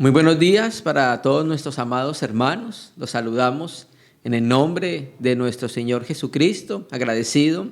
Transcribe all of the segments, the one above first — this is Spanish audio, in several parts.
Muy buenos días para todos nuestros amados hermanos. Los saludamos en el nombre de nuestro Señor Jesucristo, agradecido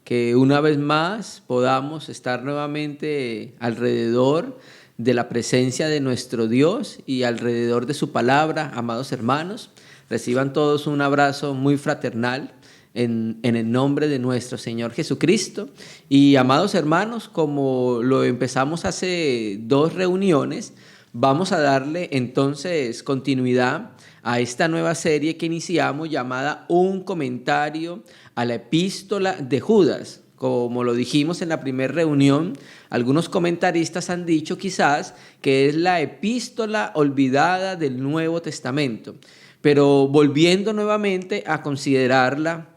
que una vez más podamos estar nuevamente alrededor de la presencia de nuestro Dios y alrededor de su palabra. Amados hermanos, reciban todos un abrazo muy fraternal en el nombre de nuestro Señor Jesucristo. Y amados hermanos, como lo empezamos hace 2 reuniones, vamos a darle entonces continuidad a esta nueva serie que iniciamos llamada Un comentario a la epístola de Judas. Como lo dijimos en la primera reunión, algunos comentaristas han dicho quizás que es la epístola olvidada del Nuevo Testamento. Pero volviendo nuevamente a considerarla,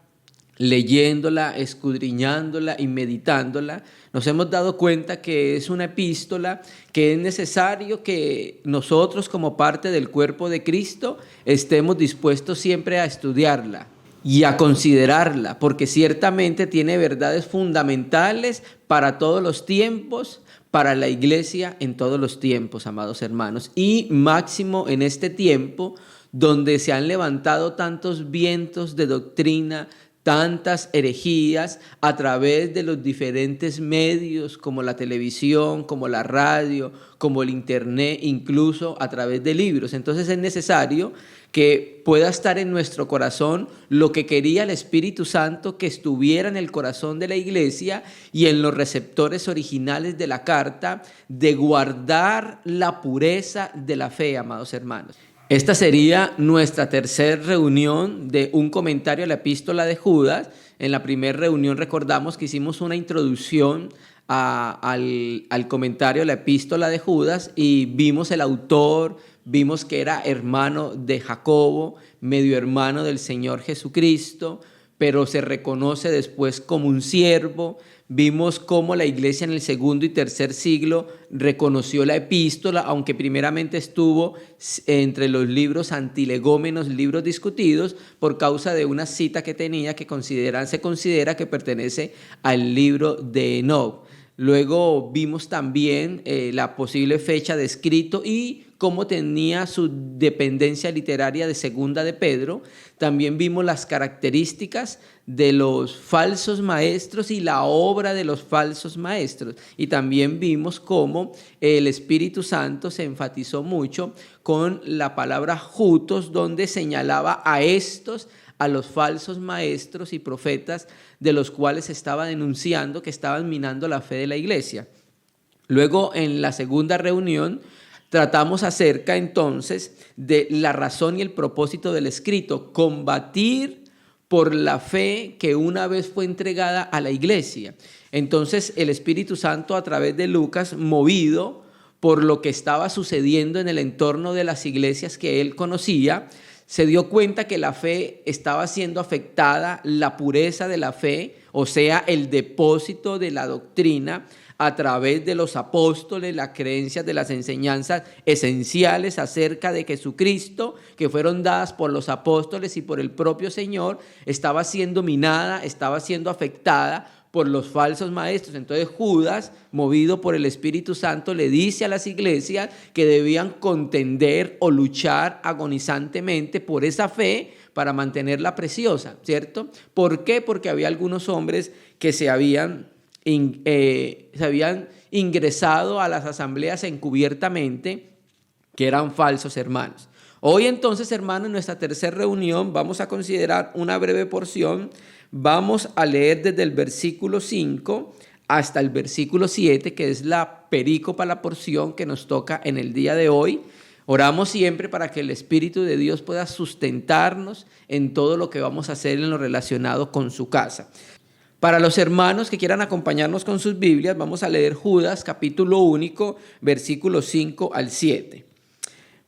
leyéndola, escudriñándola y meditándola, nos hemos dado cuenta que es una epístola que es necesario que nosotros como parte del cuerpo de Cristo estemos dispuestos siempre a estudiarla y a considerarla, porque ciertamente tiene verdades fundamentales para todos los tiempos, para la iglesia en todos los tiempos, amados hermanos, y máximo en este tiempo donde se han levantado tantos vientos de doctrina, tantas herejías a través de los diferentes medios como la televisión, como la radio, como el internet, incluso a través de libros. Entonces es necesario que pueda estar en nuestro corazón lo que quería el Espíritu Santo que estuviera en el corazón de la iglesia y en los receptores originales de la carta, de guardar la pureza de la fe, amados hermanos. Esta sería nuestra tercera reunión de un comentario a la epístola de Judas. En la primera reunión recordamos que hicimos una introducción al comentario a la epístola de Judas y vimos el autor, vimos que era hermano de Jacobo, medio hermano del Señor Jesucristo, pero se reconoce después como un siervo. Vimos cómo la iglesia en el segundo y tercer siglo reconoció la epístola, aunque primeramente estuvo entre los libros antilegómenos, libros discutidos, por causa de una cita que tenía que se considera que pertenece al libro de Enoc. Luego vimos también la posible fecha de escrito y cómo tenía su dependencia literaria de Segunda de Pedro. También vimos las características de los falsos maestros y la obra de los falsos maestros. Y también vimos cómo el Espíritu Santo se enfatizó mucho con la palabra jutos, donde señalaba a los falsos maestros y profetas de los cuales estaba denunciando que estaban minando la fe de la iglesia. Luego, en la segunda reunión, tratamos acerca entonces de la razón y el propósito del escrito: combatir por la fe que una vez fue entregada a la iglesia. Entonces el Espíritu Santo, a través de Lucas, movido por lo que estaba sucediendo en el entorno de las iglesias que él conocía, se dio cuenta que la fe estaba siendo afectada, la pureza de la fe, o sea, el depósito de la doctrina, a través de los apóstoles, las creencias de las enseñanzas esenciales acerca de Jesucristo, que fueron dadas por los apóstoles y por el propio Señor, estaba siendo minada, estaba siendo afectada por los falsos maestros. Entonces Judas, movido por el Espíritu Santo, le dice a las iglesias que debían contender o luchar agonizantemente por esa fe para mantenerla preciosa, ¿cierto? ¿Por qué? Porque había algunos hombres que se habían ingresado a las asambleas encubiertamente, que eran falsos hermanos. Hoy entonces, hermanos, en nuestra tercera reunión vamos a considerar una breve porción. Vamos a leer desde el versículo 5 hasta el versículo 7, que es la perícopa, la porción que nos toca en el día de hoy. Oramos siempre para que el Espíritu de Dios pueda sustentarnos en todo lo que vamos a hacer en lo relacionado con su casa. Para los hermanos que quieran acompañarnos con sus Biblias, vamos a leer Judas, capítulo único, versículos 5 al 7.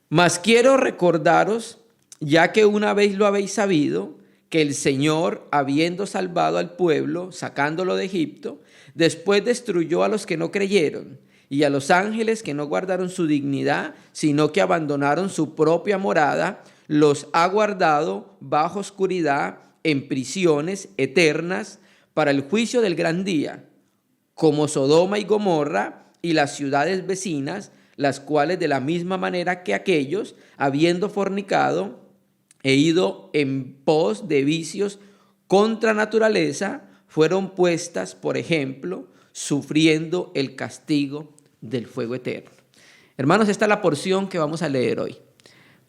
Mas quiero recordaros, ya que una vez lo habéis sabido, que el Señor, habiendo salvado al pueblo, sacándolo de Egipto, después destruyó a los que no creyeron y a los ángeles que no guardaron su dignidad, sino que abandonaron su propia morada, los ha guardado bajo oscuridad en prisiones eternas para el juicio del gran día, como Sodoma y Gomorra y las ciudades vecinas, las cuales de la misma manera que aquellos, habiendo fornicado, e ido en pos de vicios contra naturaleza, fueron puestas, por ejemplo, sufriendo el castigo del fuego eterno. Hermanos, esta es la porción que vamos a leer hoy.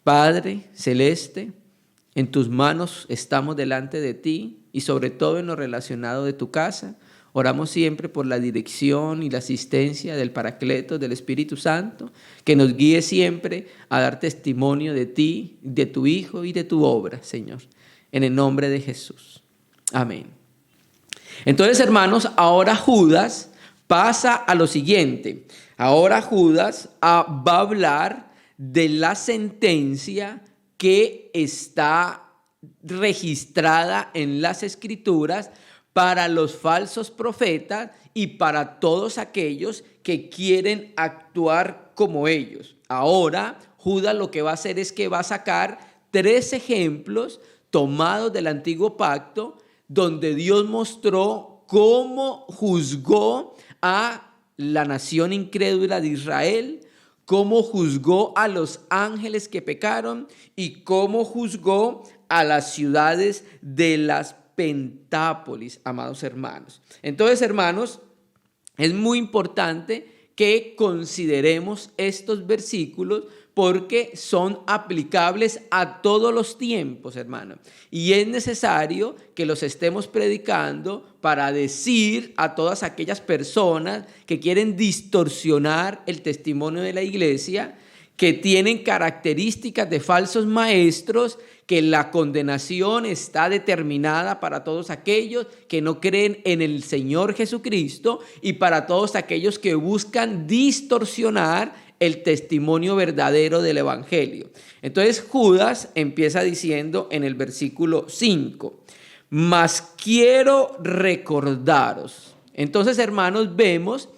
Padre celeste, en tus manos estamos delante de ti y sobre todo en lo relacionado de tu casa. Oramos siempre por la dirección y la asistencia del Paracleto, del Espíritu Santo, que nos guíe siempre a dar testimonio de ti, de tu Hijo y de tu obra, Señor, en el nombre de Jesús. Amén. Entonces, hermanos, ahora Judas pasa a lo siguiente. Ahora Judas va a hablar de la sentencia que está registrada en las Escrituras para los falsos profetas y para todos aquellos que quieren actuar como ellos. Ahora, Judas lo que va a hacer es que va a sacar 3 ejemplos tomados del Antiguo Pacto, donde Dios mostró cómo juzgó a la nación incrédula de Israel, cómo juzgó a los ángeles que pecaron y cómo juzgó a las ciudades de las Pentápolis, amados hermanos. Entonces, hermanos, es muy importante que consideremos estos versículos porque son aplicables a todos los tiempos, hermanos. Y es necesario que los estemos predicando para decir a todas aquellas personas que quieren distorsionar el testimonio de la iglesia, que tienen características de falsos maestros, que la condenación está determinada para todos aquellos que no creen en el Señor Jesucristo y para todos aquellos que buscan distorsionar el testimonio verdadero del Evangelio. Entonces Judas empieza diciendo en el versículo 5, mas quiero recordaros. Entonces, hermanos, vemos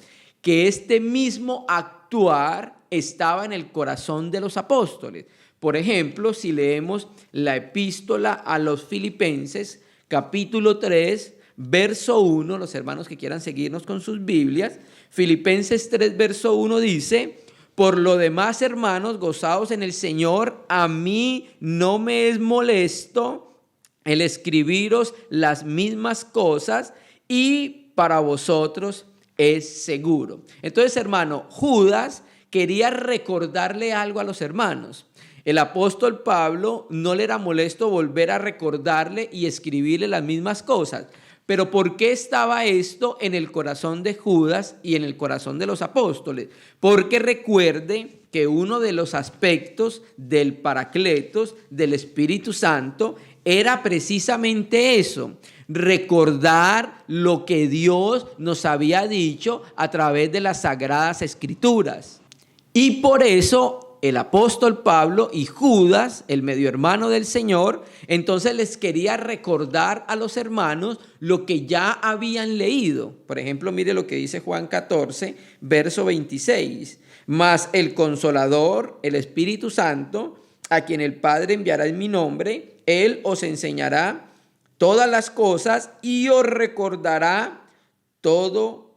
que este mismo actuar estaba en el corazón de los apóstoles. Por ejemplo, si leemos la epístola a los Filipenses, capítulo 3, verso 1, los hermanos que quieran seguirnos con sus Biblias, Filipenses 3, verso 1 dice: por lo demás, hermanos, gozaos en el Señor, a mí no me es molesto el escribiros las mismas cosas y para vosotros es seguro. Entonces, hermano, Judas quería recordarle algo a los hermanos. El apóstol Pablo no le era molesto volver a recordarle y escribirle las mismas cosas. Pero ¿por qué estaba esto en el corazón de Judas y en el corazón de los apóstoles? Porque recuerde que uno de los aspectos del Paracletos, del Espíritu Santo, era precisamente eso: recordar lo que Dios nos había dicho a través de las Sagradas Escrituras. Y por eso el apóstol Pablo y Judas, el medio hermano del Señor, entonces les quería recordar a los hermanos lo que ya habían leído. Por ejemplo, mire lo que dice Juan 14, verso 26. Mas el Consolador, el Espíritu Santo, a quien el Padre enviará en mi nombre, Él os enseñará todas las cosas y os recordará todo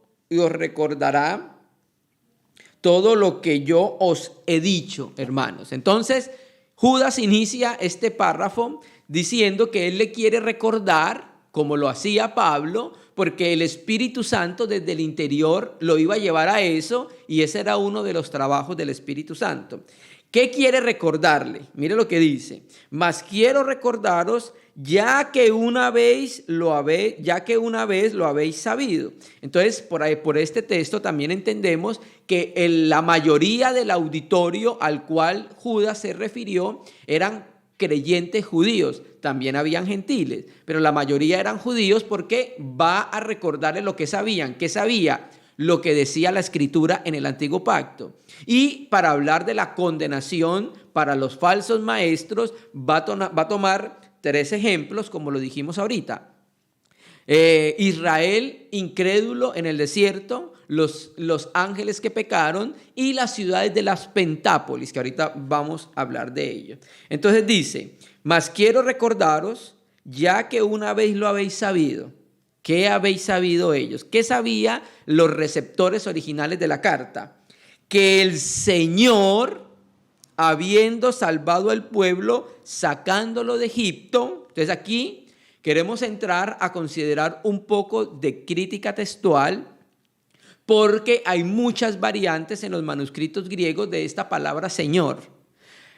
lo que yo os he dicho, hermanos. Entonces, Judas inicia este párrafo diciendo que él le quiere recordar, como lo hacía Pablo, porque el Espíritu Santo desde el interior lo iba a llevar a eso, y ese era uno de los trabajos del Espíritu Santo. ¿Qué quiere recordarle? Mire lo que dice: mas quiero recordaros ya que una vez lo habéis sabido. Entonces, por este texto también entendemos que la mayoría del auditorio al cual Judas se refirió eran creyentes judíos. También habían gentiles, pero la mayoría eran judíos, porque va a recordarles lo que sabían. ¿Qué sabía? Lo que decía la Escritura en el Antiguo Pacto. Y para hablar de la condenación para los falsos maestros, va a tomar 3 ejemplos, como lo dijimos ahorita. Israel incrédulo en el desierto, los ángeles que pecaron y las ciudades de las Pentápolis, que ahorita vamos a hablar de ello. Entonces dice: mas quiero recordaros, ya que una vez lo habéis sabido. ¿Qué habéis sabido ellos? ¿Qué sabían los receptores originales de la carta? que el Señor, habiendo salvado al pueblo, sacándolo de Egipto. Entonces aquí queremos entrar a considerar un poco de crítica textual, porque hay muchas variantes en los manuscritos griegos de esta palabra Señor.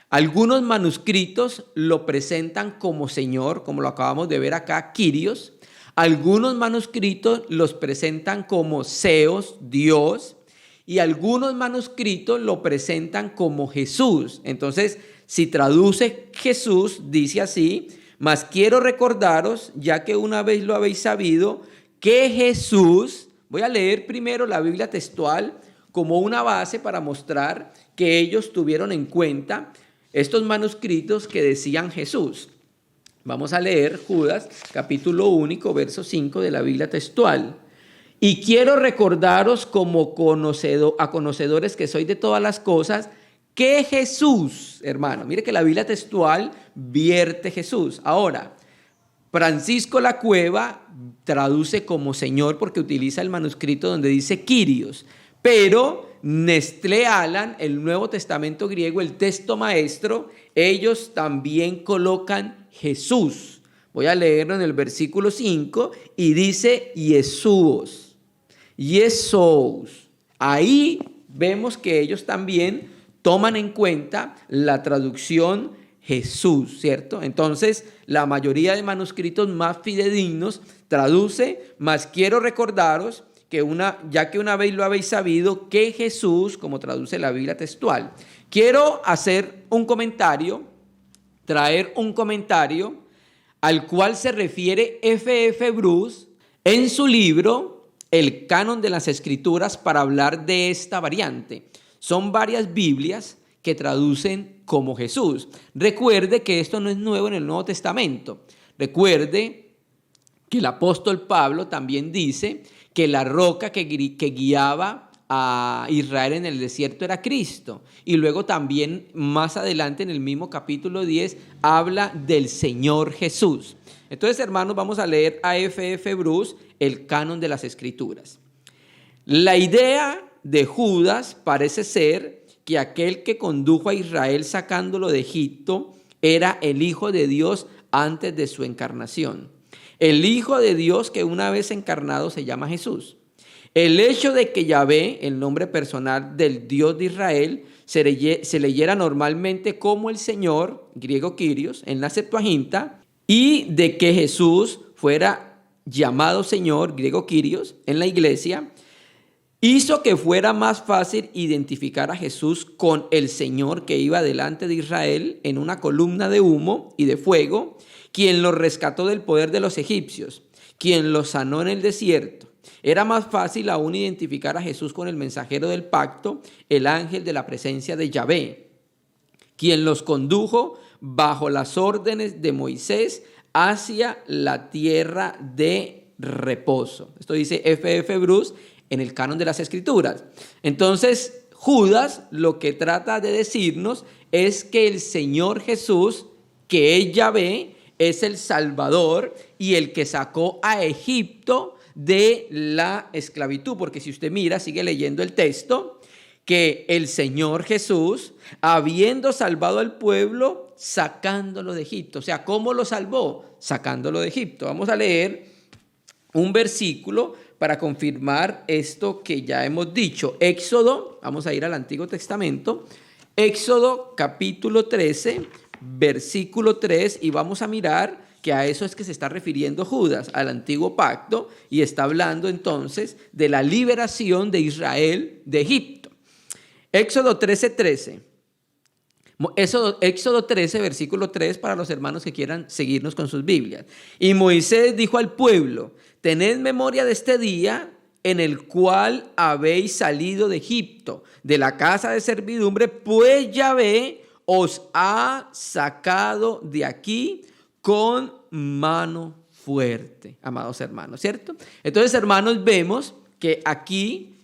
Algunos manuscritos lo presentan como Señor, como lo acabamos de ver acá, Kyrios. Algunos manuscritos los presentan como Zeus, Dios. Y algunos manuscritos lo presentan como Jesús. Entonces, si traduce Jesús, dice así: mas quiero recordaros, ya que una vez lo habéis sabido, que Jesús, voy a leer primero la Biblia textual como una base para mostrar que ellos tuvieron en cuenta estos manuscritos que decían Jesús. Vamos a leer Judas, capítulo 1, verso 5 de la Biblia textual. Y quiero recordaros como conocedores que sois de todas las cosas, que Jesús, hermano, mire que la Biblia textual vierte Jesús. Ahora, Francisco La Cueva traduce como Señor porque utiliza el manuscrito donde dice Kyrios, pero Nestlé Aland, el Nuevo Testamento griego, el texto maestro, ellos también colocan Jesús. Voy a leerlo en el versículo 5 y dice Jesús. Ahí vemos que ellos también toman en cuenta la traducción Jesús, ¿cierto? Entonces, la mayoría de manuscritos más fidedignos traduce, mas quiero recordaros que ya que una vez lo habéis sabido, que Jesús, como traduce la Biblia textual. Quiero hacer un comentario, traer un comentario al cual se refiere F.F. Bruce en su libro El Canon de las Escrituras, para hablar de esta variante. Son varias Biblias que traducen como Jesús. Recuerde que esto no es nuevo en el Nuevo Testamento. Recuerde que el apóstol Pablo también dice que la roca que guiaba a Israel en el desierto era Cristo. Y luego también más adelante en el mismo capítulo 10 habla del Señor Jesús. Entonces, hermanos, vamos a leer a F.F. Bruce el Canon de las Escrituras. La idea de Judas parece ser que aquel que condujo a Israel sacándolo de Egipto era el Hijo de Dios antes de su encarnación. El Hijo de Dios que una vez encarnado se llama Jesús. El hecho de que Yahvé, el nombre personal del Dios de Israel, se leyera normalmente como el Señor, griego Kyrios, en la Septuaginta, y de que Jesús fuera llamado Señor, griego Kyrios, en la iglesia, hizo que fuera más fácil identificar a Jesús con el Señor que iba delante de Israel en una columna de humo y de fuego, quien los rescató del poder de los egipcios, quien los sanó en el desierto. Era más fácil aún identificar a Jesús con el mensajero del pacto, el ángel de la presencia de Yahvé, quien los condujo bajo las órdenes de Moisés hacia la tierra de reposo. Esto dice F.F. Bruce en el Canon de las Escrituras. Entonces, Judas lo que trata de decirnos es que el Señor Jesús, que es Yahvé, es el Salvador y el que sacó a Egipto de la esclavitud. Porque si usted mira, sigue leyendo el texto, que el Señor Jesús, habiendo salvado al pueblo, sacándolo de Egipto. O sea, ¿cómo lo salvó? Sacándolo de Egipto. Vamos a leer un versículo para confirmar esto que ya hemos dicho. Éxodo, vamos a ir al Antiguo Testamento, Éxodo capítulo 13, versículo 3, y vamos a mirar que a eso es que se está refiriendo Judas, al antiguo pacto, y está hablando entonces de la liberación de Israel de Egipto. Éxodo 13:13. Éxodo 13, versículo 3, para los hermanos que quieran seguirnos con sus Biblias. Y Moisés dijo al pueblo: tened memoria de este día en el cual habéis salido de Egipto, de la casa de servidumbre, pues Yahvé os ha sacado de aquí con mano fuerte, amados hermanos, ¿cierto? Entonces, hermanos, vemos que aquí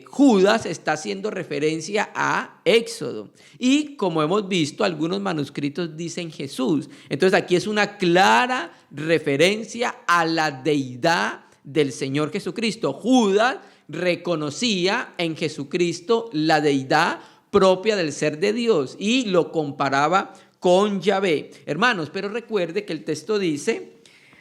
Judas está haciendo referencia a Éxodo, y como hemos visto, algunos manuscritos dicen Jesús. Entonces aquí es una clara referencia a la deidad del Señor Jesucristo. Judas reconocía en Jesucristo la deidad propia del ser de Dios y lo comparaba con Yahvé. Hermanos, pero recuerde que el texto dice,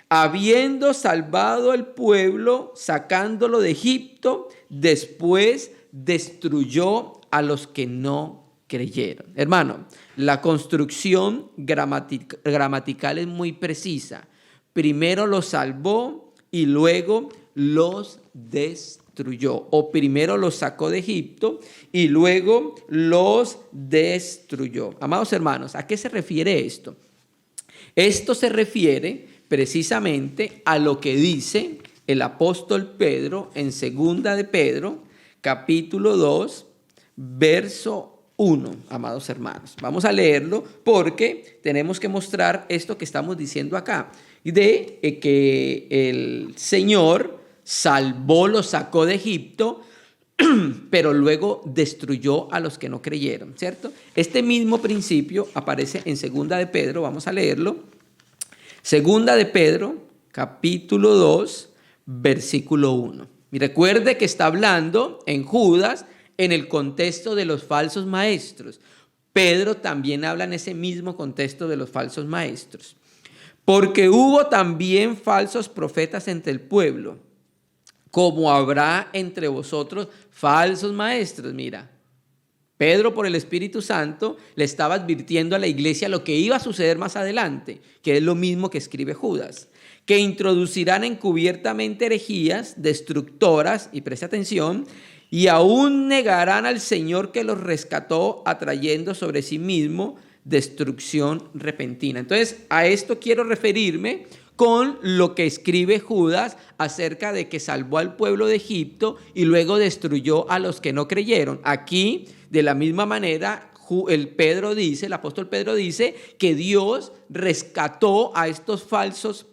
habiendo salvado al pueblo, sacándolo de Egipto, después destruyó a los que no creyeron. Hermano, la construcción gramatical es muy precisa. Primero los salvó y luego los destruyó. O primero los sacó de Egipto y luego los destruyó. Amados hermanos, ¿a qué se refiere esto? Esto se refiere precisamente a lo que dice el apóstol Pedro en segunda de Pedro, capítulo 2, verso 1, amados hermanos. Vamos a leerlo porque tenemos que mostrar esto que estamos diciendo acá, de que el Señor salvó, los sacó de Egipto, pero luego destruyó a los que no creyeron, ¿cierto? Este mismo principio aparece en segunda de Pedro, vamos a leerlo. Segunda de Pedro, capítulo 2, versículo 1. Y recuerde que está hablando en Judas en el contexto de los falsos maestros. Pedro también habla en ese mismo contexto de los falsos maestros. Porque hubo también falsos profetas entre el pueblo, como habrá entre vosotros falsos maestros. Mira, Pedro por el Espíritu Santo le estaba advirtiendo a la iglesia lo que iba a suceder más adelante, que es lo mismo que escribe Judas, que introducirán encubiertamente herejías destructoras, y preste atención, y aún negarán al Señor que los rescató, atrayendo sobre sí mismo destrucción repentina. Entonces, a esto quiero referirme con lo que escribe Judas acerca de que salvó al pueblo de Egipto y luego destruyó a los que no creyeron. Aquí, de la misma manera, el apóstol Pedro dice que Dios rescató a estos falsos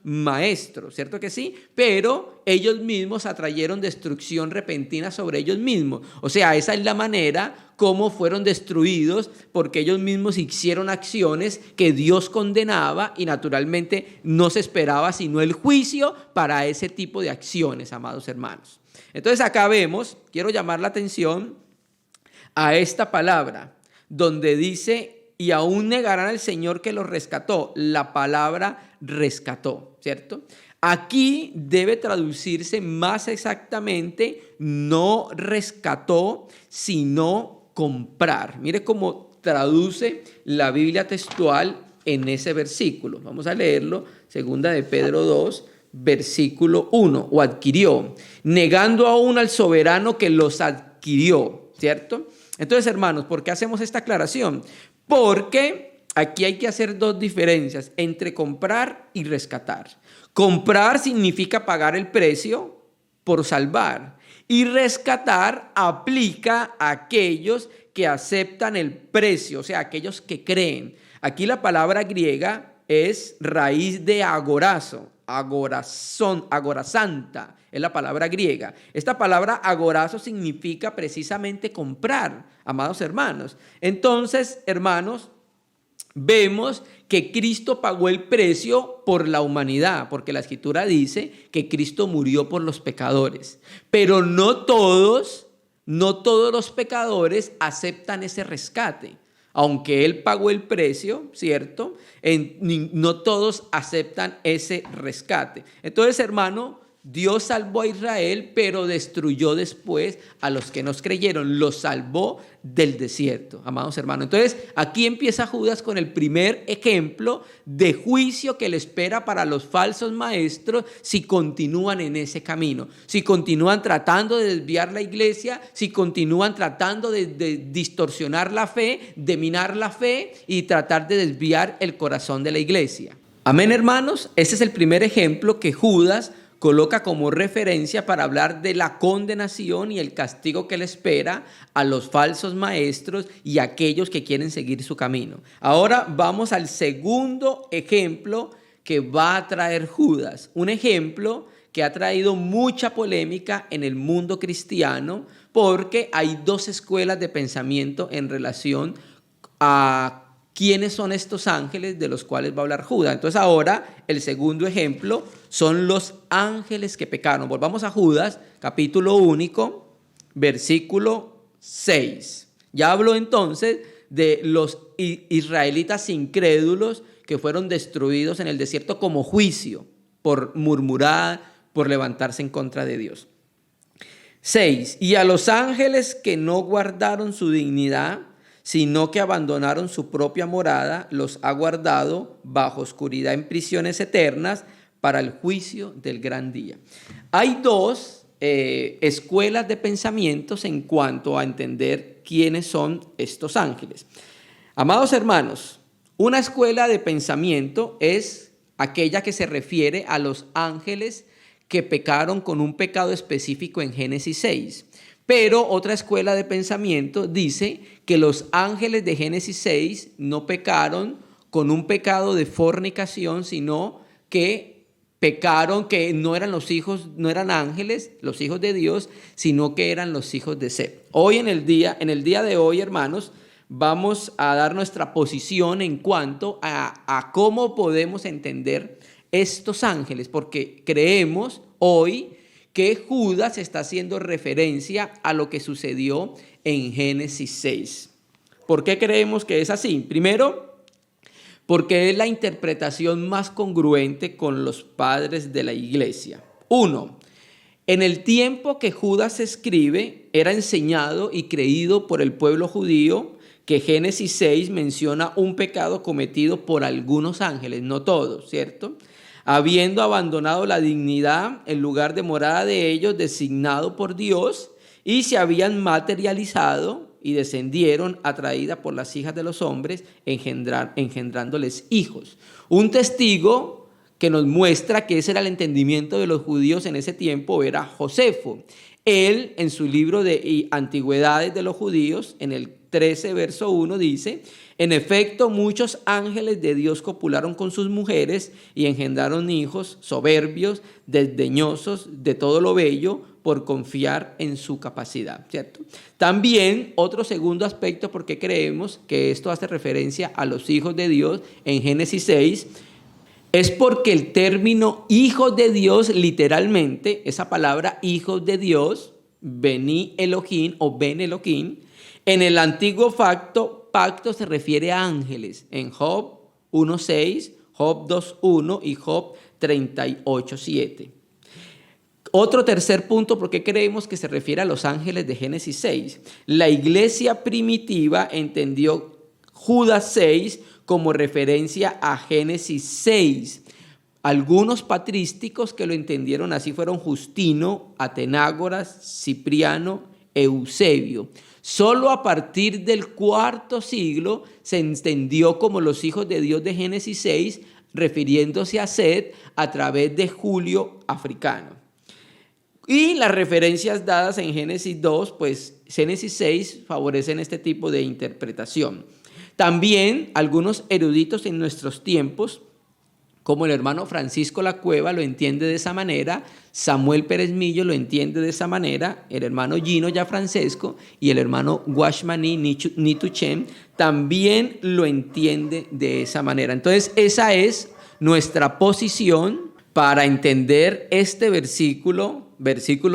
maestros, ¿cierto que sí? Pero ellos mismos atrayeron destrucción repentina sobre ellos mismos. O sea, esa es la manera como fueron destruidos, porque ellos mismos hicieron acciones que Dios condenaba y naturalmente no se esperaba sino el juicio para ese tipo de acciones, amados hermanos. Entonces acá vemos, quiero llamar la atención a esta palabra, donde dice, y aún negarán al Señor que los rescató. La palabra rescató, ¿cierto? Aquí debe traducirse más exactamente, no rescató, sino comprar. Mire cómo traduce la Biblia textual en ese versículo. Vamos a leerlo, segunda de Pedro 2, versículo 1, o adquirió, negando aún al soberano que los adquirió, ¿cierto? Entonces, hermanos, ¿por qué hacemos esta aclaración? Porque aquí hay que hacer dos diferencias entre comprar y rescatar. Comprar significa pagar el precio por salvar, y rescatar aplica a aquellos que aceptan el precio, o sea, aquellos que creen. Aquí la palabra griega es raíz de agorazo, agorazanta, es la palabra griega. Esta palabra agorazo significa precisamente comprar, amados hermanos. Entonces, hermanos, vemos que Cristo pagó el precio por la humanidad, porque la Escritura dice que Cristo murió por los pecadores. Pero no todos los pecadores aceptan ese rescate. Aunque Él pagó el precio, ¿cierto? No todos aceptan ese rescate. Entonces, hermano, Dios salvó a Israel, pero destruyó después a los que nos creyeron. Los salvó del desierto, amados hermanos. Entonces, aquí empieza Judas con el primer ejemplo de juicio que le espera para los falsos maestros si continúan en ese camino, si continúan tratando de desviar la iglesia, si continúan tratando de distorsionar la fe, de minar la fe y tratar de desviar el corazón de la iglesia. Amén, hermanos. Ese es el primer ejemplo que Judas coloca como referencia para hablar de la condenación y el castigo que le espera a los falsos maestros y a aquellos que quieren seguir su camino. Ahora vamos al segundo ejemplo que va a traer Judas, un ejemplo que ha traído mucha polémica en el mundo cristiano, porque hay dos escuelas de pensamiento en relación a quiénes son estos ángeles de los cuales va a hablar Judas. Entonces ahora el segundo ejemplo son los ángeles que pecaron. Volvamos a Judas, capítulo único, versículo 6. Ya habló entonces de los israelitas incrédulos que fueron destruidos en el desierto como juicio por murmurar, por levantarse en contra de Dios. 6. Y a los ángeles que no guardaron su dignidad, sino que abandonaron su propia morada, los ha guardado bajo oscuridad en prisiones eternas para el juicio del gran día. Hay dos escuelas de pensamientos en cuanto a entender quiénes son estos ángeles. Amados hermanos, una escuela de pensamiento es aquella que se refiere a los ángeles que pecaron con un pecado específico en Génesis 6. Pero otra escuela de pensamiento dice que los ángeles de Génesis 6 no pecaron con un pecado de fornicación, sino que pecaron, que no eran los hijos, no eran ángeles, los hijos de Dios, sino que eran los hijos de Set. Hoy en el día de hoy, hermanos, vamos a dar nuestra posición en cuanto a cómo podemos entender estos ángeles, porque creemos hoy que Judas está haciendo referencia a lo que sucedió en Génesis 6. ¿Por qué creemos que es así? Primero, porque es la interpretación más congruente con los padres de la iglesia. 1. En el tiempo que Judas escribe, era enseñado y creído por el pueblo judío que Génesis 6 menciona un pecado cometido por algunos ángeles, no todos, ¿cierto? Habiendo abandonado la dignidad en lugar de morada de ellos designado por Dios, y se habían materializado y descendieron atraídas por las hijas de los hombres, engendrándoles hijos. Un testigo que nos muestra que ese era el entendimiento de los judíos en ese tiempo era Josefo. Él, en su libro de Antigüedades de los Judíos, en el 13, verso 1, dice: en efecto, muchos ángeles de Dios copularon con sus mujeres y engendraron hijos soberbios, desdeñosos de todo lo bello, por confiar en su capacidad, ¿cierto? También otro segundo aspecto, porque creemos que esto hace referencia a los hijos de Dios en Génesis 6, es porque el término hijos de Dios, literalmente, esa palabra hijos de Dios, Beni Elohim o Ben Elohim, en el antiguo pacto se refiere a ángeles, en Job 1.6, Job 2.1 y Job 38.7. Otro tercer punto, porque creemos que se refiere a los ángeles de Génesis 6. La iglesia primitiva entendió Judas 6 como referencia a Génesis 6. Algunos patrísticos que lo entendieron así fueron Justino, Atenágoras, Cipriano, Eusebio. Solo a partir del IV siglo se entendió como los hijos de Dios de Génesis 6, refiriéndose a Set a través de Julio Africano. Y las referencias dadas en Génesis 2, pues Génesis 6 favorecen este tipo de interpretación. También algunos eruditos en nuestros tiempos, como el hermano Francisco La Cueva lo entiende de esa manera, Samuel Pérez Millo lo entiende de esa manera, el hermano Gino Yafrancesco y el hermano Washmani Nituchem también lo entiende de esa manera. Entonces esa es nuestra posición para entender este versículo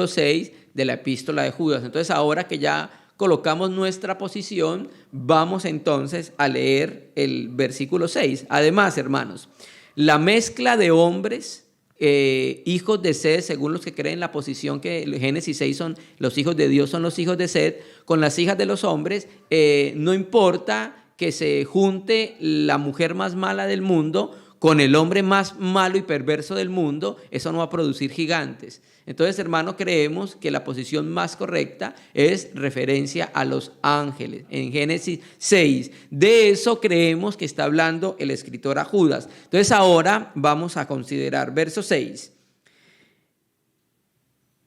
6 de la epístola de Judas. Entonces ahora que ya colocamos nuestra posición, vamos entonces a leer el versículo 6. Además, hermanos, la mezcla de hombres, hijos de Set, según los que creen la posición que en Génesis 6 son los hijos de Dios, son los hijos de Set, con las hijas de los hombres, no importa que se junte la mujer más mala del mundo con el hombre más malo y perverso del mundo, eso no va a producir gigantes. Entonces, hermano, creemos que la posición más correcta es referencia a los ángeles en Génesis 6. De eso creemos que está hablando el escritor a Judas. Entonces, ahora vamos a considerar verso 6.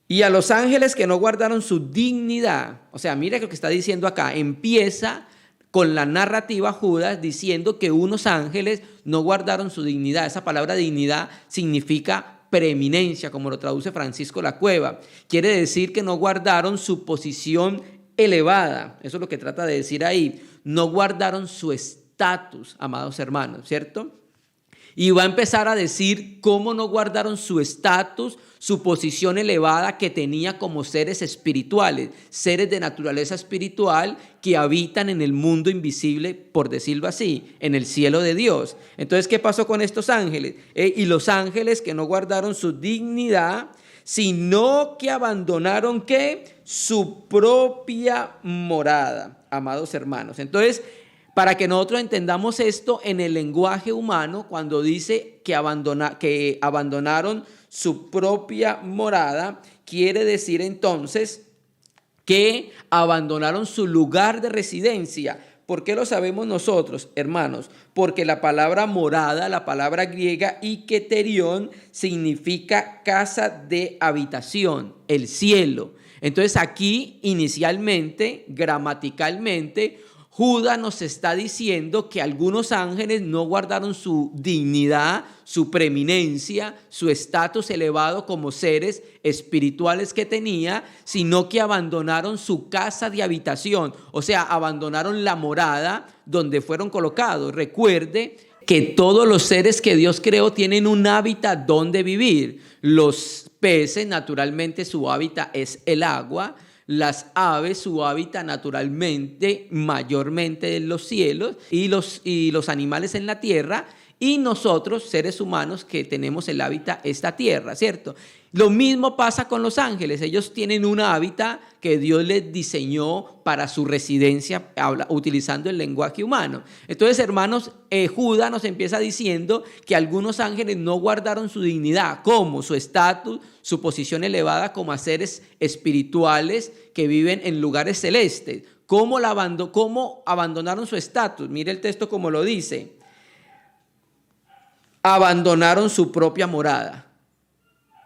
Y a los ángeles que no guardaron su dignidad. O sea, mira lo que está diciendo acá. Empieza con la narrativa Judas diciendo que unos ángeles no guardaron su dignidad. Esa palabra dignidad significa preeminencia, como lo traduce Francisco La Cueva. Quiere decir que no guardaron su posición elevada. Eso es lo que trata de decir ahí. No guardaron su estatus estatus, amados hermanos, ¿cierto? Y va a empezar a decir cómo no guardaron su estatus, su posición elevada que tenía como seres espirituales, seres de naturaleza espiritual que habitan en el mundo invisible, por decirlo así, en el cielo de Dios. Entonces, ¿qué pasó con estos ángeles? Y los ángeles que no guardaron su dignidad, sino que abandonaron, ¿qué? Su propia morada, amados hermanos. Entonces, para que nosotros entendamos esto en el lenguaje humano, cuando dice que abandonaron su propia morada, quiere decir entonces que abandonaron su lugar de residencia. ¿Por qué lo sabemos nosotros, hermanos? Porque la palabra morada, la palabra griega iketerión, significa casa de habitación, el cielo. Entonces aquí inicialmente, gramaticalmente, Judas nos está diciendo que algunos ángeles no guardaron su dignidad, su preeminencia, su estatus elevado como seres espirituales que tenía, sino que abandonaron su casa de habitación, o sea, abandonaron la morada donde fueron colocados. Recuerde que todos los seres que Dios creó tienen un hábitat donde vivir. Los peces, naturalmente, su hábitat es el agua. Las aves, su hábitat naturalmente, mayormente en los cielos, y los animales en la tierra, y nosotros, seres humanos, que tenemos el hábitat, esta tierra, ¿cierto? Lo mismo pasa con los ángeles. Ellos tienen un hábitat que Dios les diseñó para su residencia, utilizando el lenguaje humano. Entonces, hermanos, Judas nos empieza diciendo que algunos ángeles no guardaron su dignidad, como su estatus, su posición elevada como a seres espirituales que viven en lugares celestes. ¿Cómo abandonaron su estatus? Mire el texto como lo dice. Abandonaron su propia morada.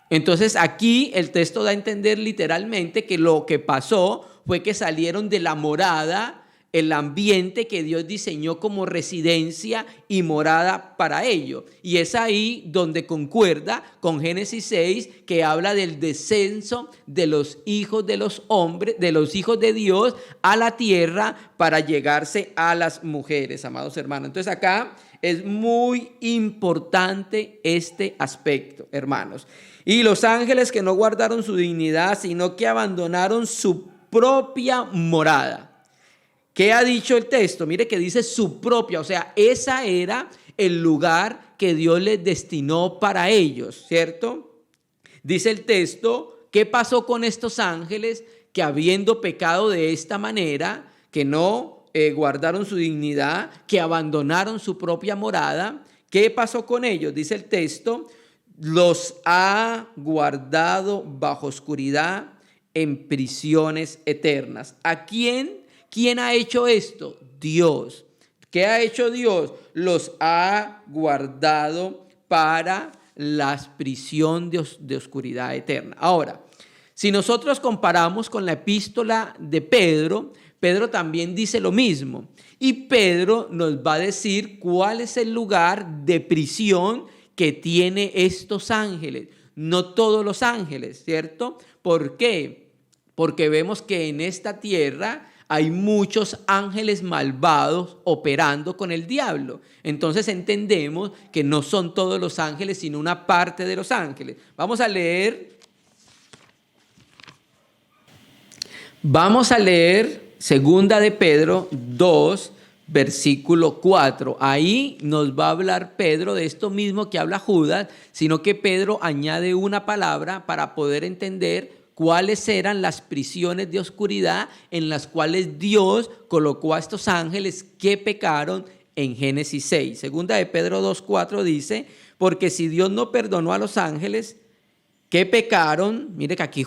Entonces aquí el texto da a entender literalmente que lo que pasó fue que salieron de la morada, el ambiente que Dios diseñó como residencia y morada para ellos. Y es ahí donde concuerda con Génesis 6, que habla del descenso de los hijos de los hombres, de los hijos de Dios a la tierra para llegarse a las mujeres, amados hermanos. Entonces acá es muy importante este aspecto, hermanos. Y los ángeles que no guardaron su dignidad, sino que abandonaron su propia morada. ¿Qué ha dicho el texto? Mire que dice su propia, o sea, ese era el lugar que Dios les destinó para ellos, ¿cierto? Dice el texto, ¿qué pasó con estos ángeles que habiendo pecado de esta manera, que no guardaron su dignidad, que abandonaron su propia morada? ¿Qué pasó con ellos? Dice el texto, los ha guardado bajo oscuridad en prisiones eternas. ¿A quién? ¿Quién ha hecho esto? Dios. ¿Qué ha hecho Dios? Los ha guardado para la prisión de oscuridad eterna. Ahora, si nosotros comparamos con la epístola de Pedro, Pedro también dice lo mismo. Y Pedro nos va a decir cuál es el lugar de prisión que tiene estos ángeles. No todos los ángeles, ¿cierto? ¿Por qué? Porque vemos que en esta tierra hay muchos ángeles malvados operando con el diablo. Entonces entendemos que no son todos los ángeles, sino una parte de los ángeles. Vamos a leer segunda de Pedro 2, versículo 4. Ahí nos va a hablar Pedro de esto mismo que habla Judas, sino que Pedro añade una palabra para poder entender cuáles eran las prisiones de oscuridad en las cuales Dios colocó a estos ángeles que pecaron en Génesis 6. Segunda de Pedro 2:4 dice, porque si Dios no perdonó a los ángeles que pecaron, mire que aquí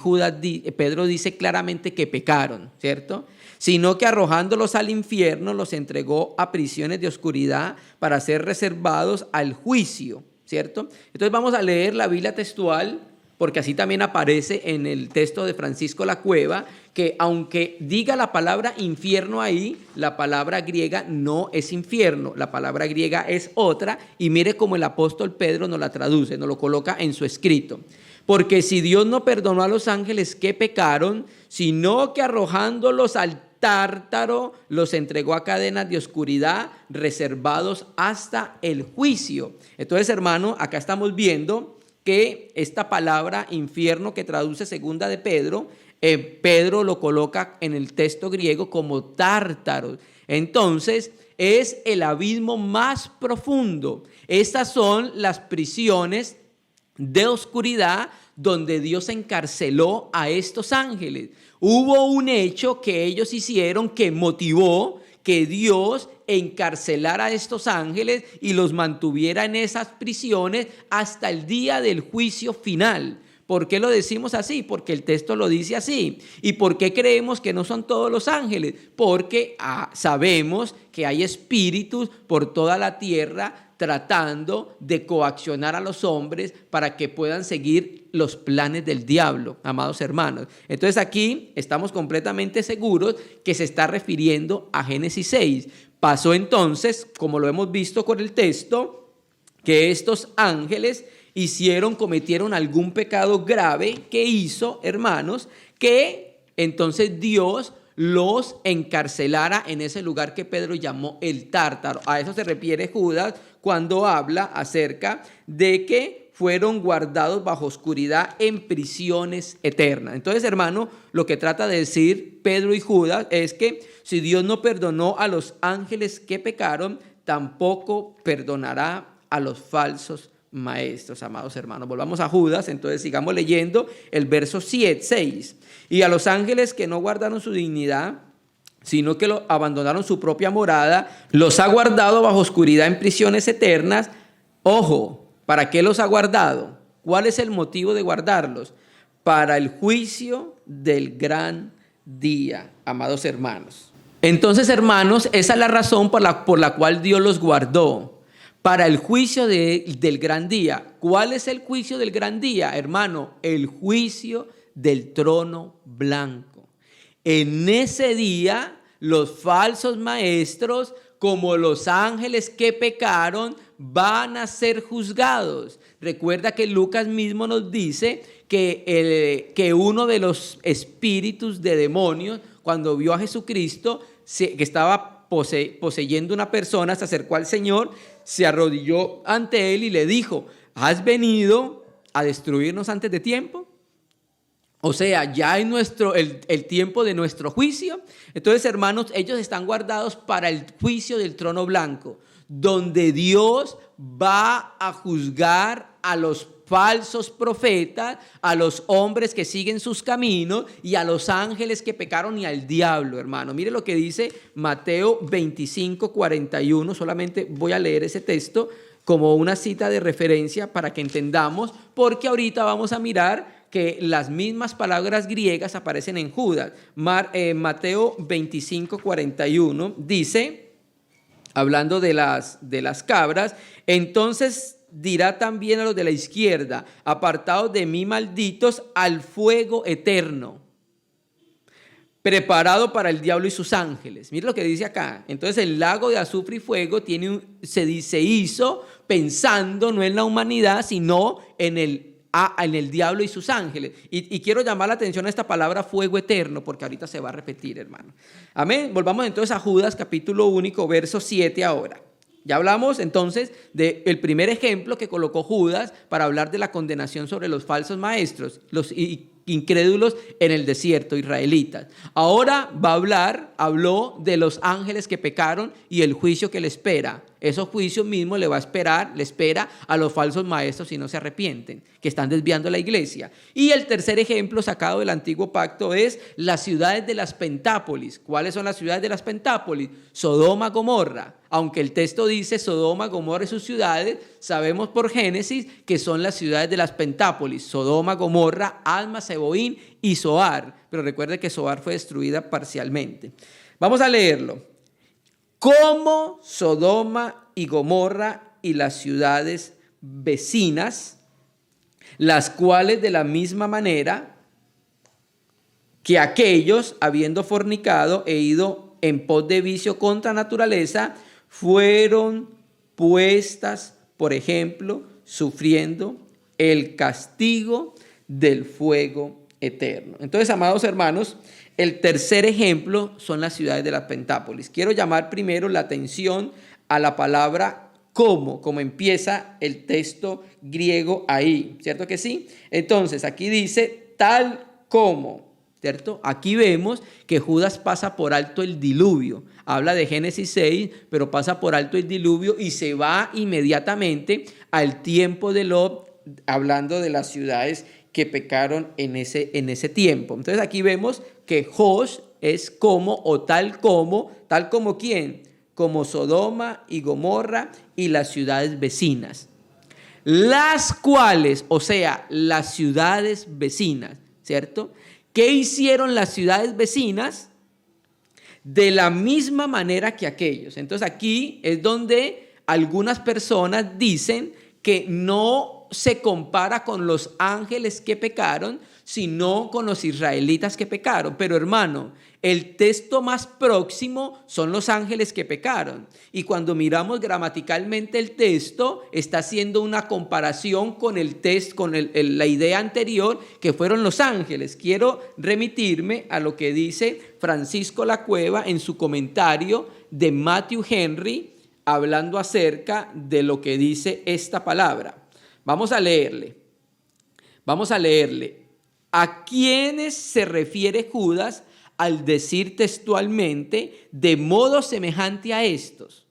Pedro dice claramente que pecaron, ¿cierto? Sino que arrojándolos al infierno los entregó a prisiones de oscuridad para ser reservados al juicio, ¿cierto? Entonces vamos a leer la Biblia textual, porque así también aparece en el texto de Francisco La Cueva, que aunque diga la palabra infierno ahí, la palabra griega no es infierno, la palabra griega es otra, y mire cómo el apóstol Pedro nos la traduce, nos lo coloca en su escrito. Porque si Dios no perdonó a los ángeles que pecaron, sino que arrojándolos al Tártaro los entregó a cadenas de oscuridad reservados hasta el juicio. Entonces, hermano, acá estamos viendo que esta palabra infierno que traduce segunda de Pedro, Pedro lo coloca en el texto griego como tártaro. Entonces, es el abismo más profundo. Estas son las prisiones de oscuridad donde Dios encarceló a estos ángeles. Hubo un hecho que ellos hicieron que motivó que Dios encarcelara a estos ángeles y los mantuviera en esas prisiones hasta el día del juicio final. ¿Por qué lo decimos así? Porque el texto lo dice así. ¿Y por qué creemos que no son todos los ángeles? Porque sabemos que hay espíritus por toda la tierra tratando de coaccionar a los hombres para que puedan seguir los planes del diablo, amados hermanos. Entonces aquí estamos completamente seguros que se está refiriendo a Génesis 6. Pasó entonces, como lo hemos visto con el texto, que estos ángeles cometieron algún pecado grave que hizo, hermanos, que entonces Dios los encarcelara en ese lugar que Pedro llamó el Tártaro. A eso se refiere Judas cuando habla acerca de que fueron guardados bajo oscuridad en prisiones eternas. Entonces, hermano, lo que trata de decir Pedro y Judas es que si Dios no perdonó a los ángeles que pecaron, tampoco perdonará a los falsos maestros, amados hermanos. Volvamos a Judas, entonces sigamos leyendo el verso 6. Y a los ángeles que no guardaron su dignidad, sino que abandonaron su propia morada, los ha guardado bajo oscuridad en prisiones eternas. Ojo, ¿para qué los ha guardado? ¿Cuál es el motivo de guardarlos? Para el juicio del gran día, amados hermanos. Entonces, hermanos, esa es la razón por la cual Dios los guardó. Para el juicio del gran día. ¿Cuál es el juicio del gran día, hermano? El juicio del trono blanco. En ese día, los falsos maestros, como los ángeles que pecaron, van a ser juzgados. Recuerda que Lucas mismo nos dice que uno de los espíritus de demonios, cuando vio a Jesucristo, que estaba poseyendo una persona, se acercó al Señor, se arrodilló ante él y le dijo: ¿has venido a destruirnos antes de tiempo? O sea, ya en el tiempo de nuestro juicio. Entonces, hermanos, ellos están guardados para el juicio del trono blanco, donde Dios va a juzgar a los falsos profetas, a los hombres que siguen sus caminos y a los ángeles que pecaron y al diablo, hermano. Mire lo que dice Mateo 25:41. Solamente voy a leer ese texto como una cita de referencia para que entendamos, porque ahorita vamos a mirar que las mismas palabras griegas aparecen en Judas. Mateo 25:41 dice, hablando de las cabras: entonces dirá también a los de la izquierda: apartados de mí, malditos, al fuego eterno, preparado para el diablo y sus ángeles. Mire lo que dice acá. Entonces el lago de azufre y fuego se hizo pensando no en la humanidad, sino en el diablo y sus ángeles. Y quiero llamar la atención a esta palabra fuego eterno, porque ahorita se va a repetir, hermano. Amén. Volvamos entonces a Judas capítulo 1, verso 7 ahora. Ya hablamos entonces del primer ejemplo que colocó Judas para hablar de la condenación sobre los falsos maestros, los incrédulos en el desierto, israelitas. Ahora habló de los ángeles que pecaron y el juicio que le espera. Esos juicios mismos le espera a los falsos maestros si no se arrepienten, que están desviando la iglesia. Y el tercer ejemplo sacado del antiguo pacto es las ciudades de las Pentápolis. ¿Cuáles son las ciudades de las Pentápolis? Sodoma, Gomorra. Aunque el texto dice Sodoma, Gomorra y sus ciudades, sabemos por Génesis que son las ciudades de las Pentápolis: Sodoma, Gomorra, Adma, Seboín y Zoar. Pero recuerde que Zoar fue destruida parcialmente. Vamos a leerlo. Como Sodoma y Gomorra y las ciudades vecinas, las cuales de la misma manera que aquellos, habiendo fornicado e ido en pos de vicio contra naturaleza, fueron puestas, por ejemplo, sufriendo el castigo del fuego eterno. Entonces, amados hermanos, El tercer ejemplo son las ciudades de la Pentápolis. Quiero llamar primero la atención a la palabra como empieza el texto griego ahí, ¿cierto que sí? Entonces, aquí dice tal como, ¿cierto? Aquí vemos que Judas pasa por alto el diluvio. Habla de Génesis 6, pero pasa por alto el diluvio y se va inmediatamente al tiempo de Lot, hablando de las ciudades que pecaron en ese tiempo. Entonces aquí vemos que Josh es como o tal como ¿quién? Como Sodoma y Gomorra y las ciudades vecinas. Las cuales, o sea, las ciudades vecinas, ¿cierto? ¿Qué hicieron las ciudades vecinas? De la misma manera que aquellos. Entonces aquí es donde algunas personas dicen que no se compara con los ángeles que pecaron, sino con los israelitas que pecaron. Pero hermano, el texto más próximo son los ángeles que pecaron. Y cuando miramos gramaticalmente el texto, está haciendo una comparación con el texto, con la idea anterior, que fueron los ángeles. Quiero remitirme a lo que dice Francisco La Cueva en su comentario de Matthew Henry, hablando acerca de lo que dice esta palabra. Vamos a leerle. ¿A quiénes se refiere Judas al decir textualmente de modo semejante a estos?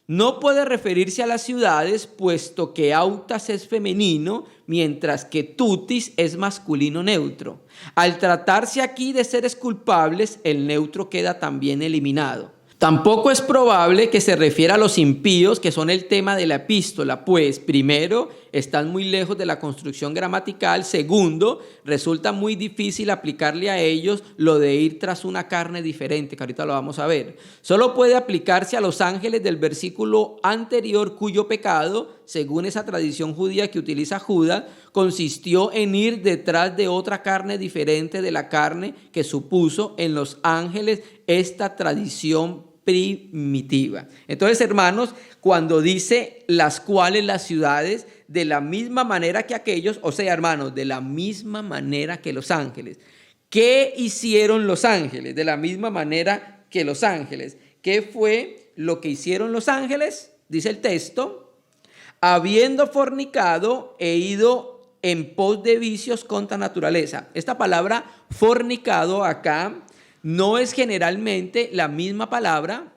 No puede referirse a las ciudades, puesto que autas es femenino, mientras que tutis es masculino neutro. Al tratarse aquí de seres culpables, el neutro queda también eliminado. Tampoco es probable que se refiera a los impíos, que son el tema de la epístola, pues primero, están muy lejos de la construcción gramatical. Segundo, resulta muy difícil aplicarle a ellos lo de ir tras una carne diferente, que ahorita lo vamos a ver. Solo puede aplicarse a los ángeles del versículo anterior, cuyo pecado, según esa tradición judía que utiliza Judas, consistió en ir detrás de otra carne diferente de la carne que supuso en los ángeles esta tradición primitiva. Entonces, hermanos, cuando dice las cuales las ciudades, de la misma manera que aquellos, o sea, hermanos, de la misma manera que los ángeles. ¿Qué hicieron los ángeles? De la misma manera que los ángeles. ¿Qué fue lo que hicieron los ángeles? Dice el texto: habiendo fornicado e ido en pos de vicios contra naturaleza. Esta palabra fornicado acá no es generalmente la misma palabra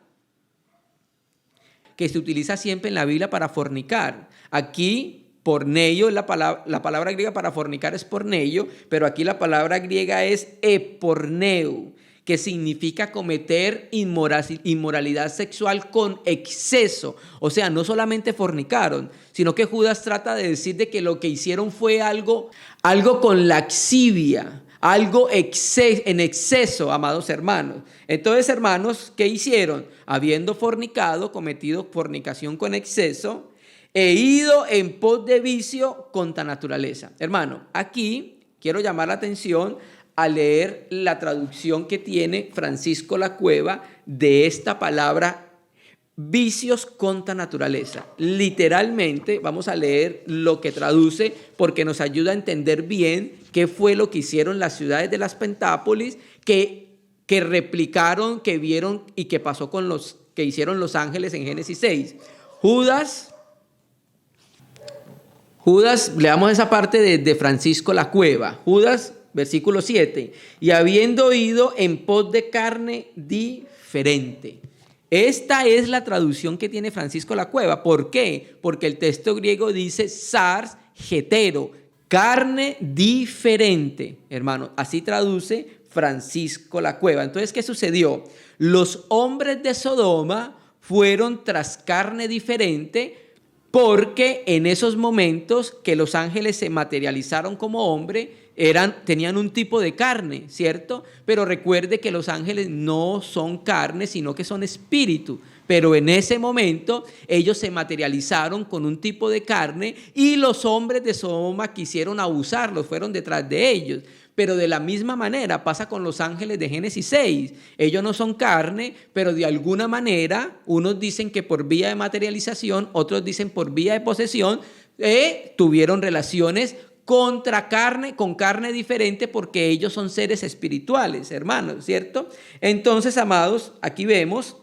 que se utiliza siempre en la Biblia para fornicar. Aquí, porneio, la palabra griega para fornicar es porneio, pero aquí la palabra griega es eporneu, que significa cometer inmoralidad sexual con exceso. O sea, no solamente fornicaron, sino que Judas trata de decir de que lo que hicieron fue algo con laxivia, algo en exceso, amados hermanos. Entonces, hermanos, ¿qué hicieron? Habiendo fornicado, cometido fornicación con exceso, e ido en pos de vicio contra naturaleza. Hermano, aquí quiero llamar la atención a leer la traducción que tiene Francisco La Cueva de esta palabra vicios contra naturaleza. Literalmente vamos a leer lo que traduce, porque nos ayuda a entender bien qué fue lo que hicieron las ciudades de las Pentápolis, que replicaron, que vieron y que pasó con los que hicieron los ángeles en Génesis 6. Judas, leamos esa parte de Francisco La Cueva. Judas, versículo 7. Y habiendo ido en pos de carne diferente. Esta es la traducción que tiene Francisco La Cueva. ¿Por qué? Porque el texto griego dice sars hetero, carne diferente. Hermano, así traduce Francisco La Cueva. Entonces, ¿qué sucedió? Los hombres de Sodoma fueron tras carne diferente, porque en esos momentos que los ángeles se materializaron como hombre, tenían un tipo de carne, ¿cierto? Pero recuerde que los ángeles no son carne, sino que son espíritu. Pero en ese momento ellos se materializaron con un tipo de carne y los hombres de Sodoma quisieron abusarlos, fueron detrás de ellos. Pero de la misma manera pasa con los ángeles de Génesis 6. Ellos no son carne, pero de alguna manera, unos dicen que por vía de materialización, otros dicen por vía de posesión, tuvieron relaciones con carne diferente, porque ellos son seres espirituales, hermanos, ¿cierto? Entonces, amados, aquí vemos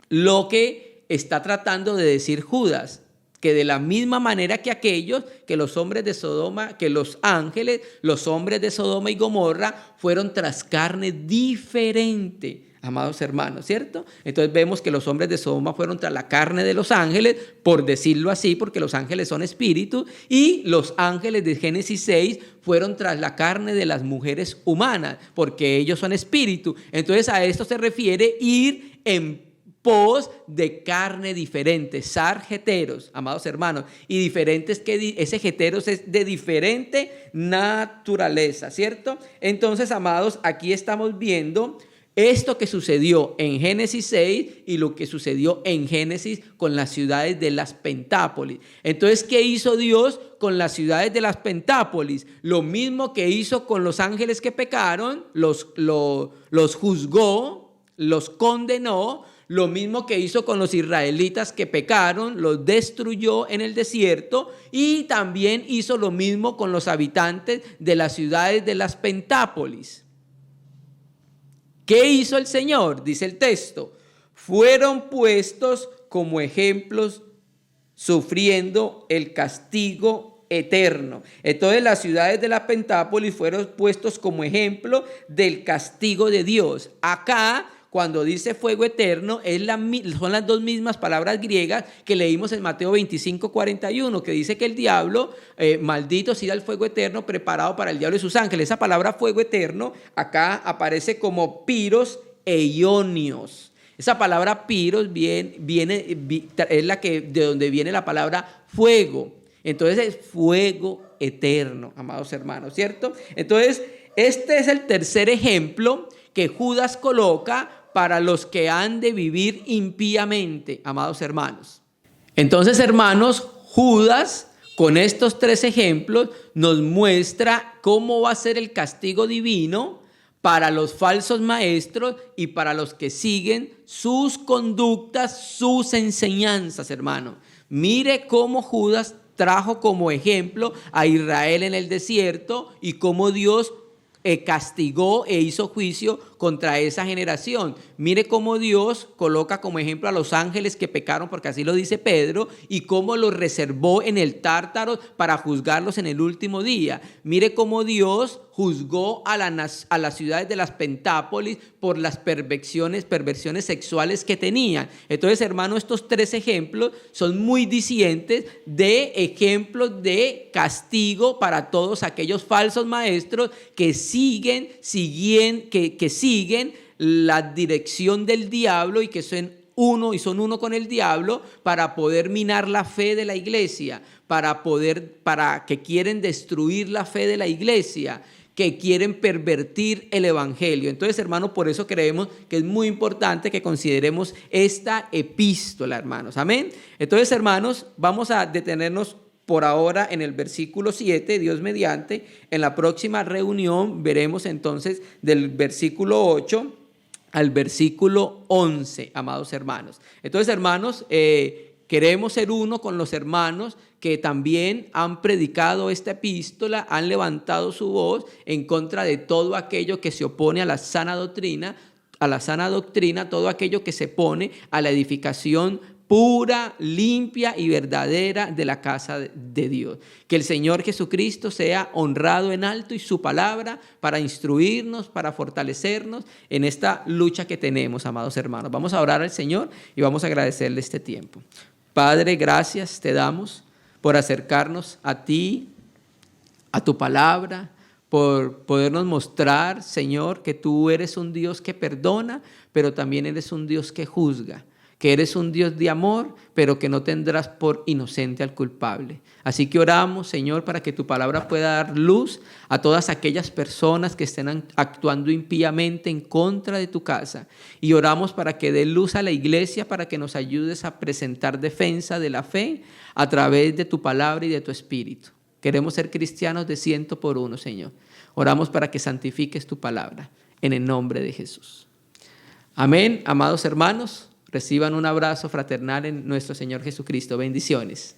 lo que está tratando de decir Judas, que de la misma manera que aquellos, que los hombres de Sodoma, que los ángeles, los hombres de Sodoma y Gomorra fueron tras carne diferente, amados hermanos, ¿cierto? Entonces vemos que los hombres de Sodoma fueron tras la carne de los ángeles, por decirlo así, porque los ángeles son espíritus, y los ángeles de Génesis 6 fueron tras la carne de las mujeres humanas, porque ellos son espíritu. Entonces a esto se refiere ir en pos de carne diferente, sarjeteros, amados hermanos, y diferentes, que ese jeteros es de diferente naturaleza, ¿cierto? Entonces, amados, aquí estamos viendo esto que sucedió en Génesis 6 y lo que sucedió en Génesis con las ciudades de las Pentápolis. Entonces, ¿qué hizo Dios con las ciudades de las Pentápolis? Lo mismo que hizo con los ángeles que pecaron, los juzgó, los condenó. Lo mismo que hizo con los israelitas que pecaron, los destruyó en el desierto, y también hizo lo mismo con los habitantes de las ciudades de las Pentápolis. ¿Qué hizo el Señor? Dice el texto: fueron puestos como ejemplos sufriendo el castigo eterno. Entonces las ciudades de la Pentápolis fueron puestos como ejemplo del castigo de Dios. Acá, cuando dice fuego eterno, son las dos mismas palabras griegas que leímos en Mateo 25:41, que dice que el diablo, maldito sea el fuego eterno preparado para el diablo y sus ángeles. Esa palabra fuego eterno acá aparece como piros e ionios. Esa palabra piros es la que, de donde viene la palabra fuego. Entonces es fuego eterno, amados hermanos, ¿cierto? Entonces este es el tercer ejemplo que Judas coloca para los que han de vivir impíamente, amados hermanos. Entonces, hermanos, Judas, con estos tres ejemplos, nos muestra cómo va a ser el castigo divino para los falsos maestros y para los que siguen sus conductas, sus enseñanzas, hermanos. Mire cómo Judas trajo como ejemplo a Israel en el desierto y cómo Dios castigó e hizo juicio contra esa generación. Mire cómo Dios coloca como ejemplo a los ángeles que pecaron, porque así lo dice Pedro, y cómo los reservó en el Tártaro para juzgarlos en el último día. Mire cómo Dios juzgó a las ciudades de las Pentápolis por las perversiones sexuales que tenían. Entonces, hermano, estos tres ejemplos son muy dicientes de ejemplos de castigo para todos aquellos falsos maestros que siguen la dirección del diablo y que son uno con el diablo para poder minar la fe de la iglesia, para que quieren destruir la fe de la iglesia, que quieren pervertir el evangelio. Entonces, hermanos, por eso creemos que es muy importante que consideremos esta epístola, hermanos. Amén. Entonces, hermanos, vamos a detenernos por ahora en el versículo 7, Dios mediante. En la próxima reunión veremos entonces del versículo 8 al versículo 11, amados hermanos. Entonces, hermanos, queremos ser uno con los hermanos que también han predicado esta epístola, han levantado su voz en contra de todo aquello que se opone a la sana doctrina, todo aquello que se pone a la edificación pura, limpia y verdadera de la casa de Dios. Que el Señor Jesucristo sea honrado en alto y su palabra para instruirnos, para fortalecernos en esta lucha que tenemos, amados hermanos. Vamos a orar al Señor y vamos a agradecerle este tiempo. Padre, gracias te damos por acercarnos a ti, a tu palabra, por podernos mostrar, Señor, que tú eres un Dios que perdona, pero también eres un Dios que juzga, que eres un Dios de amor, pero que no tendrás por inocente al culpable. Así que oramos, Señor, para que tu palabra pueda dar luz a todas aquellas personas que estén actuando impíamente en contra de tu casa. Y oramos para que dé luz a la iglesia, para que nos ayudes a presentar defensa de la fe a través de tu palabra y de tu espíritu. Queremos ser cristianos de 100%, Señor. Oramos para que santifiques tu palabra, en el nombre de Jesús. Amén, amados hermanos. Reciban un abrazo fraternal en nuestro Señor Jesucristo. Bendiciones.